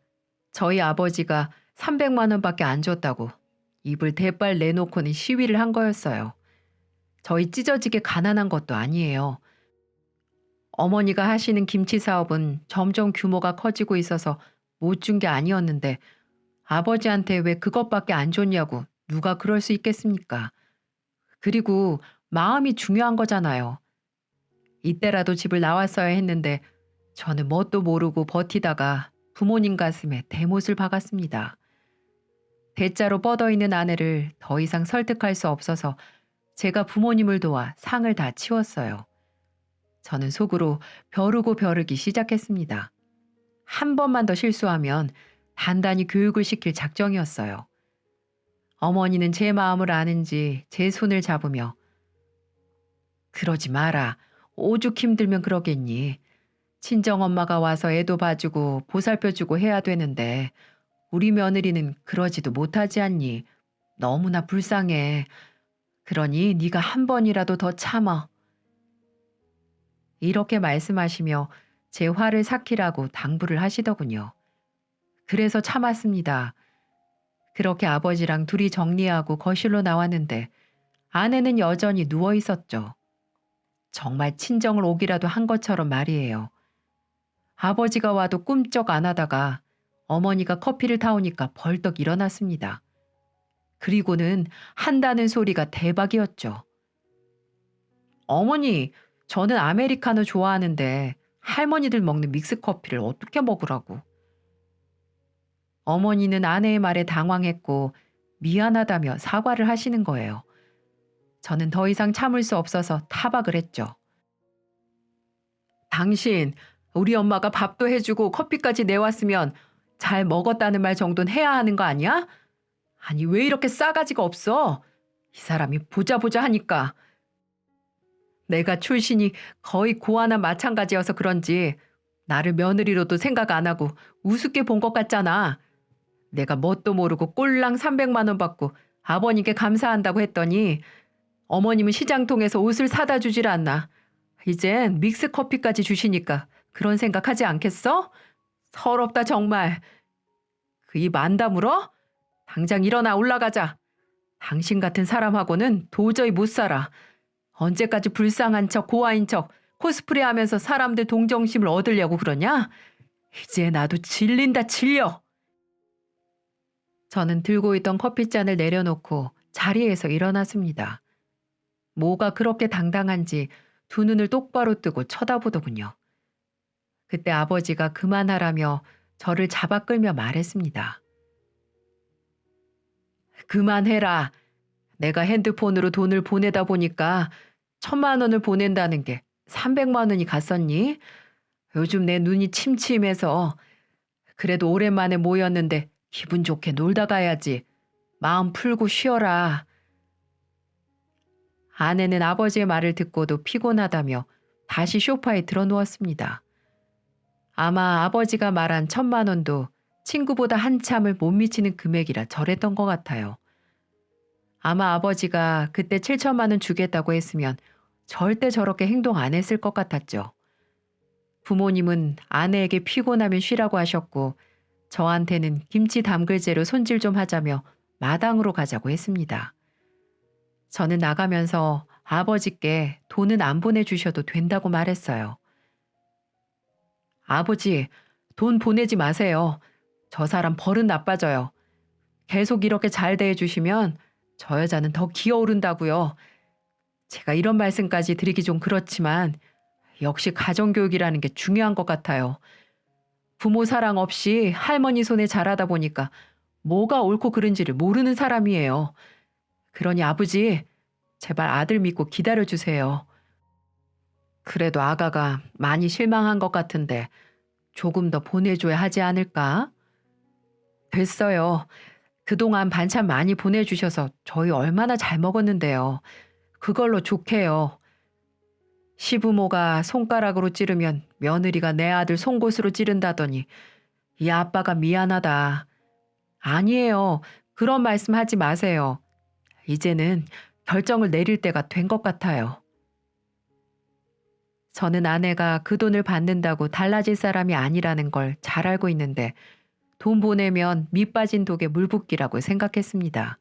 저희 아버지가 300만 원밖에 안 줬다고 입을 대빨 내놓고는 시위를 한 거였어요. 저희 찢어지게 가난한 것도 아니에요. 어머니가 하시는 김치 사업은 점점 규모가 커지고 있어서 못 준 게 아니었는데 아버지한테 왜 그것밖에 안 줬냐고 누가 그럴 수 있겠습니까? 그리고 마음이 중요한 거잖아요. 이때라도 집을 나왔어야 했는데 저는 뭣도 모르고 버티다가 부모님 가슴에 대못을 박았습니다. 대자로 뻗어있는 아내를 더 이상 설득할 수 없어서 제가 부모님을 도와 상을 다 치웠어요. 저는 속으로 벼르고 벼르기 시작했습니다. 한 번만 더 실수하면 단단히 교육을 시킬 작정이었어요. 어머니는 제 마음을 아는지 제 손을 잡으며 그러지 마라. 오죽 힘들면 그러겠니. 친정엄마가 와서 애도 봐주고 보살펴주고 해야 되는데 우리 며느리는 그러지도 못하지 않니. 너무나 불쌍해. 그러니 네가 한 번이라도 더 참아. 이렇게 말씀하시며 제 화를 삭히라고 당부를 하시더군요. 그래서 참았습니다. 그렇게 아버지랑 둘이 정리하고 거실로 나왔는데 아내는 여전히 누워 있었죠. 정말 친정을 오기라도 한 것처럼 말이에요. 아버지가 와도 꿈쩍 안 하다가 어머니가 커피를 타오니까 벌떡 일어났습니다. 그리고는 한다는 소리가 대박이었죠. 어머니, 저는 아메리카노 좋아하는데 할머니들 먹는 믹스커피를 어떻게 먹으라고. 어머니는 아내의 말에 당황했고 미안하다며 사과를 하시는 거예요. 저는 더 이상 참을 수 없어서 타박을 했죠. 당신, 우리 엄마가 밥도 해주고 커피까지 내왔으면 잘 먹었다는 말 정도는 해야 하는 거 아니야? 아니, 왜 이렇게 싸가지가 없어? 이 사람이 보자 보자 하니까. 내가 출신이 거의 고아나 마찬가지여서 그런지 나를 며느리로도 생각 안 하고 우습게 본 것 같잖아. 내가 뭣도 모르고 꼴랑 300만 원 받고 아버님께 감사한다고 했더니 어머님은 시장통에서 옷을 사다 주질 않나. 이젠 믹스커피까지 주시니까 그런 생각하지 않겠어? 서럽다 정말. 그 입 안 다물어? 당장 일어나 올라가자. 당신 같은 사람하고는 도저히 못 살아. 언제까지 불쌍한 척 고아인 척 코스프레 하면서 사람들 동정심을 얻으려고 그러냐? 이제 나도 질린다 질려. 저는 들고 있던 커피잔을 내려놓고 자리에서 일어났습니다. 뭐가 그렇게 당당한지 두 눈을 똑바로 뜨고 쳐다보더군요. 그때 아버지가 그만하라며 저를 잡아 끌며 말했습니다. 그만해라. 내가 핸드폰으로 돈을 보내다 보니까 1,000만 원을 보낸다는 게 300만 원이 갔었니? 요즘 내 눈이 침침해서 그래도 오랜만에 모였는데 기분 좋게 놀다 가야지. 마음 풀고 쉬어라. 아내는 아버지의 말을 듣고도 피곤하다며 다시 소파에 드러누웠습니다. 아마 아버지가 말한 1,000만 원도 친구보다 한참을 못 미치는 금액이라 저랬던 것 같아요. 아마 아버지가 그때 7천만 원 주겠다고 했으면 절대 저렇게 행동 안 했을 것 같았죠. 부모님은 아내에게 피곤하면 쉬라고 하셨고 저한테는 김치 담글재로 손질 좀 하자며 마당으로 가자고 했습니다. 저는 나가면서 아버지께 돈은 안 보내주셔도 된다고 말했어요. 아버지, 돈 보내지 마세요. 저 사람 버릇 나빠져요. 계속 이렇게 잘 대해주시면 저 여자는 더 기어오른다고요. 제가 이런 말씀까지 드리기 좀 그렇지만 역시 가정교육이라는 게 중요한 것 같아요. 부모 사랑 없이 할머니 손에 자라다 보니까 뭐가 옳고 그른지를 모르는 사람이에요. 그러니 아버지, 제발 아들 믿고 기다려주세요. 그래도 아가가 많이 실망한 것 같은데 조금 더 보내줘야 하지 않을까? 됐어요. 그동안 반찬 많이 보내주셔서 저희 얼마나 잘 먹었는데요. 그걸로 좋게요. 시부모가 손가락으로 찌르면 며느리가 내 아들 송곳으로 찌른다더니 이 아빠가 미안하다. 아니에요. 그런 말씀 하지 마세요. 이제는 결정을 내릴 때가 된 것 같아요. 저는 아내가 그 돈을 받는다고 달라질 사람이 아니라는 걸 잘 알고 있는데 돈 보내면 밑 빠진 독에 물 붓기라고 생각했습니다.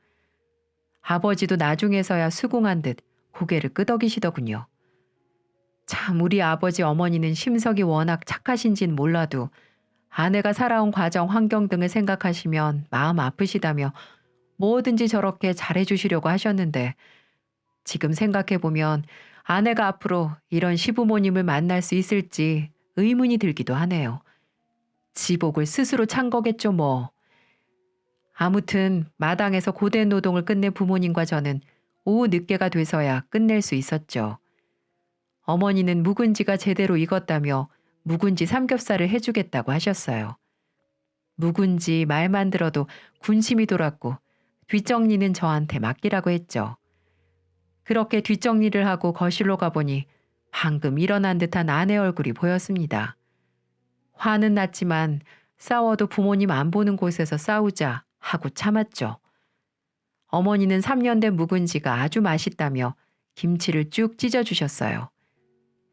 아버지도 나중에서야 수긍한 듯 고개를 끄덕이시더군요. 참 우리 아버지 어머니는 심성이 워낙 착하신진 몰라도 아내가 살아온 과정 환경 등을 생각하시면 마음 아프시다며 뭐든지 저렇게 잘해주시려고 하셨는데 지금 생각해보면 아내가 앞으로 이런 시부모님을 만날 수 있을지 의문이 들기도 하네요. 지복을 스스로 찬 거겠죠 뭐. 아무튼 마당에서 고된 노동을 끝낸 부모님과 저는 오후 늦게가 돼서야 끝낼 수 있었죠. 어머니는 묵은지가 제대로 익었다며 묵은지 삼겹살을 해주겠다고 하셨어요. 묵은지 말만 들어도 군침이 돌았고 뒷정리는 저한테 맡기라고 했죠. 그렇게 뒷정리를 하고 거실로 가보니 방금 일어난 듯한 아내 얼굴이 보였습니다. 화는 났지만 싸워도 부모님 안 보는 곳에서 싸우자 하고 참았죠. 어머니는 3년 된 묵은지가 아주 맛있다며 김치를 쭉 찢어주셨어요.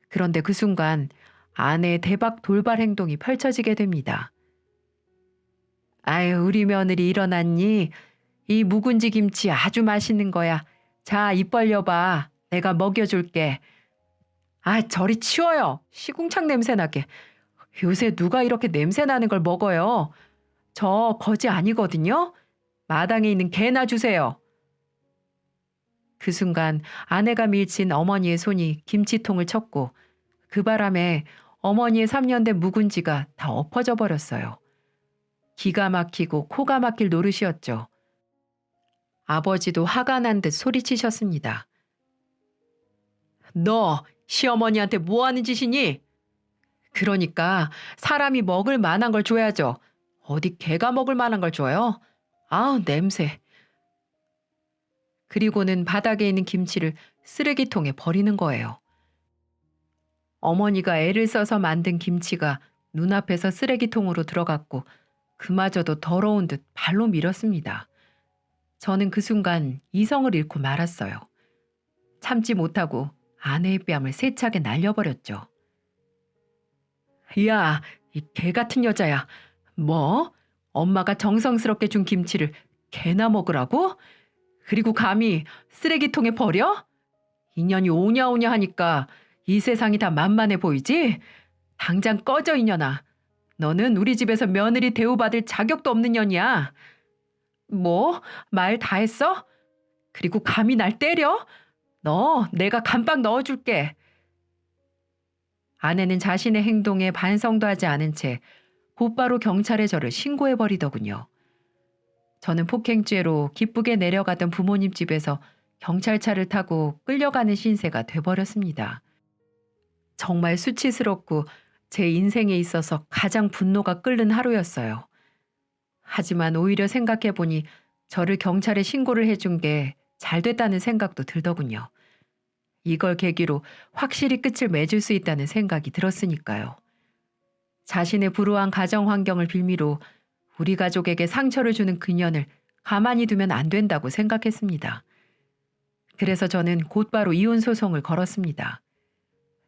그런데 그 순간 아내의 대박 돌발 행동이 펼쳐지게 됩니다. 아유, 우리 며느리 일어났니? 이 묵은지 김치 아주 맛있는 거야. 자, 입 벌려봐. 내가 먹여줄게. 아, 저리 치워요. 시궁창 냄새 나게. 요새 누가 이렇게 냄새 나는 걸 먹어요? 저 거지 아니거든요? 마당에 있는 개나 주세요. 그 순간 아내가 밀친 어머니의 손이 김치통을 쳤고 그 바람에 어머니의 3년 된 묵은지가 다 엎어져 버렸어요. 기가 막히고 코가 막힐 노릇이었죠. 아버지도 화가 난 듯 소리치셨습니다. 너 시어머니한테 뭐 하는 짓이니? 그러니까 사람이 먹을 만한 걸 줘야죠. 어디 개가 먹을 만한 걸 줘요? 아우 냄새. 그리고는 바닥에 있는 김치를 쓰레기통에 버리는 거예요. 어머니가 애를 써서 만든 김치가 눈앞에서 쓰레기통으로 들어갔고 그마저도 더러운 듯 발로 밀었습니다. 저는 그 순간 이성을 잃고 말았어요. 참지 못하고 아내의 뺨을 세차게 날려버렸죠. 야, 이 개 같은 여자야. 뭐? 엄마가 정성스럽게 준 김치를 개나 먹으라고? 그리고 감히 쓰레기통에 버려? 인연이 오냐오냐 하니까 이 세상이 다 만만해 보이지? 당장 꺼져 이년아. 너는 우리 집에서 며느리 대우받을 자격도 없는 년이야. 뭐? 말 다 했어? 그리고 감히 날 때려? 너 내가 감빵 넣어줄게. 아내는 자신의 행동에 반성도 하지 않은 채 곧바로 경찰에 저를 신고해버리더군요. 저는 폭행죄로 기쁘게 내려가던 부모님 집에서 경찰차를 타고 끌려가는 신세가 돼버렸습니다. 정말 수치스럽고 제 인생에 있어서 가장 분노가 끓는 하루였어요. 하지만 오히려 생각해보니 저를 경찰에 신고를 해준 게 잘 됐다는 생각도 들더군요. 이걸 계기로 확실히 끝을 맺을 수 있다는 생각이 들었으니까요. 자신의 불우한 가정 환경을 빌미로 우리 가족에게 상처를 주는 그년을 가만히 두면 안 된다고 생각했습니다. 그래서 저는 곧바로 이혼 소송을 걸었습니다.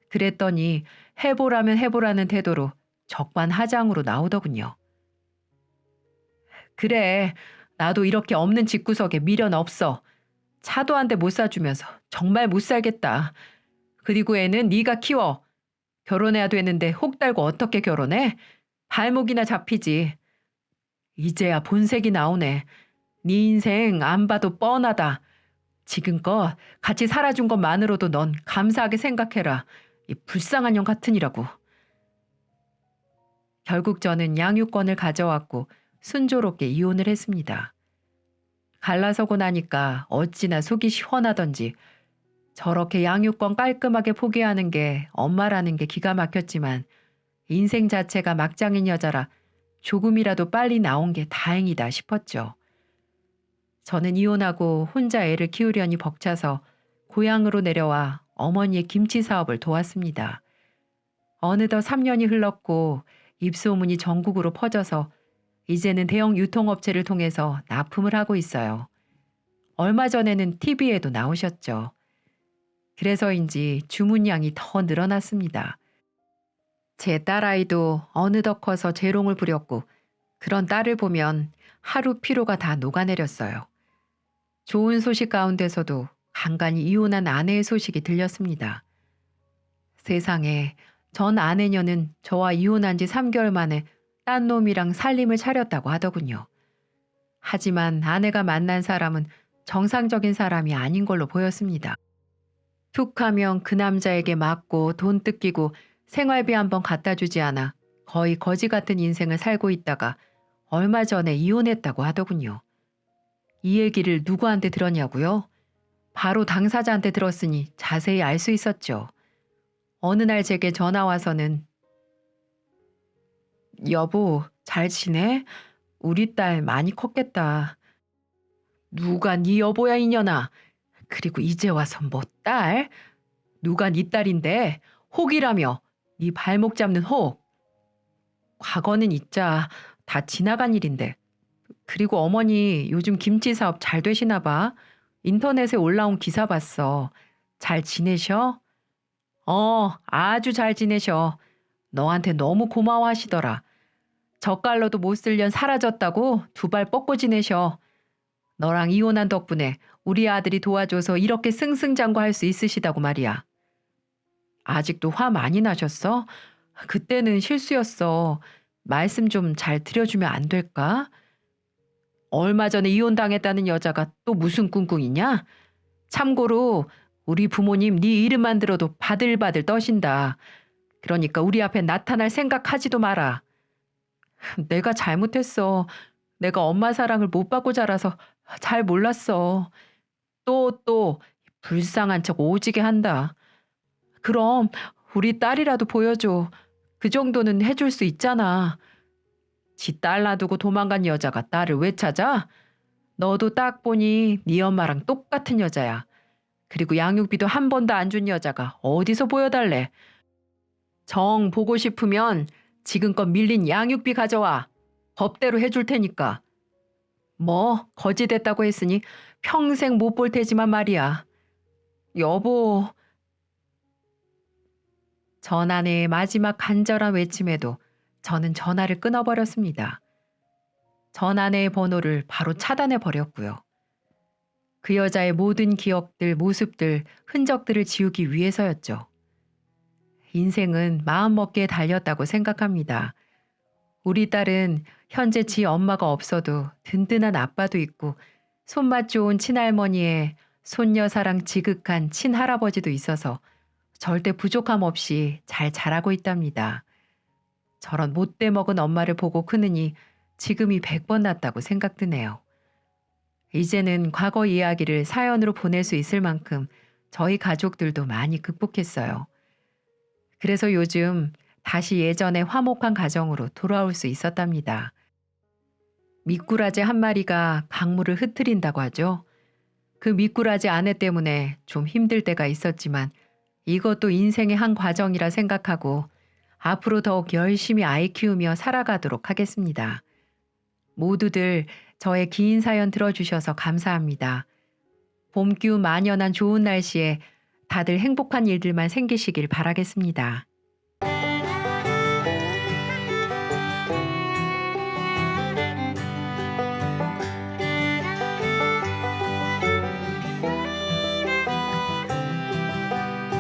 그랬더니 해보라면 해보라는 태도로 적반하장으로 나오더군요. 그래, 나도 이렇게 없는 집구석에 미련 없어. 차도 한 대 못 사주면서 정말 못 살겠다. 그리고 애는 네가 키워. 결혼해야 되는데 혹 달고 어떻게 결혼해? 발목이나 잡히지. 이제야 본색이 나오네. 네 인생 안 봐도 뻔하다. 지금껏 같이 살아준 것만으로도 넌 감사하게 생각해라. 이 불쌍한 년 같으니라고. 결국 저는 양육권을 가져왔고 순조롭게 이혼을 했습니다. 갈라서고 나니까 어찌나 속이 시원하던지 저렇게 양육권 깔끔하게 포기하는 게 엄마라는 게 기가 막혔지만 인생 자체가 막장인 여자라 조금이라도 빨리 나온 게 다행이다 싶었죠. 저는 이혼하고 혼자 애를 키우려니 벅차서 고향으로 내려와 어머니의 김치 사업을 도왔습니다. 어느덧 3년이 흘렀고 입소문이 전국으로 퍼져서 이제는 대형 유통업체를 통해서 납품을 하고 있어요. 얼마 전에는 TV에도 나오셨죠. 그래서인지 주문량이 더 늘어났습니다. 제 딸아이도 어느덧 커서 재롱을 부렸고 그런 딸을 보면 하루 피로가 다 녹아내렸어요. 좋은 소식 가운데서도 간간히 이혼한 아내의 소식이 들렸습니다. 세상에, 전 아내녀는 저와 이혼한 지 3개월 만에 딴 놈이랑 살림을 차렸다고 하더군요. 하지만 아내가 만난 사람은 정상적인 사람이 아닌 걸로 보였습니다. 툭 하면 그 남자에게 맞고 돈 뜯기고 생활비 한번 갖다 주지 않아 거의 거지 같은 인생을 살고 있다가 얼마 전에 이혼했다고 하더군요. 이 얘기를 누구한테 들었냐고요? 바로 당사자한테 들었으니 자세히 알 수 있었죠. 어느 날 제게 전화 와서는 여보, 잘 지내? 우리 딸 많이 컸겠다. 누가 네 여보야 이년아. 그리고 이제 와서 뭐 딸? 누가 네 딸인데? 혹이라며. 네 발목 잡는 혹. 과거는 있자. 다 지나간 일인데. 그리고 어머니 요즘 김치 사업 잘 되시나 봐. 인터넷에 올라온 기사 봤어. 잘 지내셔? 아주 잘 지내셔. 너한테 너무 고마워하시더라. 젓갈로도 못 쓸 년 사라졌다고 2발 뻗고 지내셔. 너랑 이혼한 덕분에 우리 아들이 도와줘서 이렇게 승승장구할 수 있으시다고 말이야. 아직도 화 많이 나셨어? 그때는 실수였어. 말씀 좀 잘 드려주면 안 될까? 얼마 전에 이혼당했다는 여자가 또 무슨 꿍꿍이냐? 참고로 우리 부모님 네 이름만 들어도 바들바들 떠신다. 그러니까 우리 앞에 나타날 생각하지도 마라. 내가 잘못했어. 내가 엄마 사랑을 못 받고 자라서 잘 몰랐어. 또 불쌍한 척 오지게 한다. 그럼 우리 딸이라도 보여줘. 그 정도는 해줄 수 있잖아. 지 딸 놔두고 도망간 여자가 딸을 왜 찾아? 너도 딱 보니 네 엄마랑 똑같은 여자야. 그리고 양육비도 한 번도 안 준 여자가 어디서 보여달래. 정 보고 싶으면 지금껏 밀린 양육비 가져와. 법대로 해줄 테니까. 뭐 거지됐다고 했으니 평생 못 볼 테지만 말이야. 여보. 전 아내의 마지막 간절한 외침에도 저는 전화를 끊어버렸습니다. 전 아내의 번호를 바로 차단해 버렸고요. 그 여자의 모든 기억들, 모습들, 흔적들을 지우기 위해서였죠. 인생은 마음먹기에 달렸다고 생각합니다. 우리 딸은 현재 지 엄마가 없어도 든든한 아빠도 있고 손맛 좋은 친할머니에 손녀 사랑 지극한 친할아버지도 있어서 절대 부족함 없이 잘 자라고 있답니다. 저런 못돼 먹은 엄마를 보고 크느니 지금이 100번 낫다고 생각드네요. 이제는 과거 이야기를 사연으로 보낼 수 있을 만큼 저희 가족들도 많이 극복했어요. 그래서 요즘 다시 예전의 화목한 가정으로 돌아올 수 있었답니다. 미꾸라지 한 마리가 강물을 흩트린다고 하죠. 그 미꾸라지 아내 때문에 좀 힘들 때가 있었지만 이것도 인생의 한 과정이라 생각하고 앞으로 더욱 열심히 아이 키우며 살아가도록 하겠습니다. 모두들 저의 긴 사연 들어주셔서 감사합니다. 봄 기운 만연한 좋은 날씨에 다들 행복한 일들만 생기시길 바라겠습니다.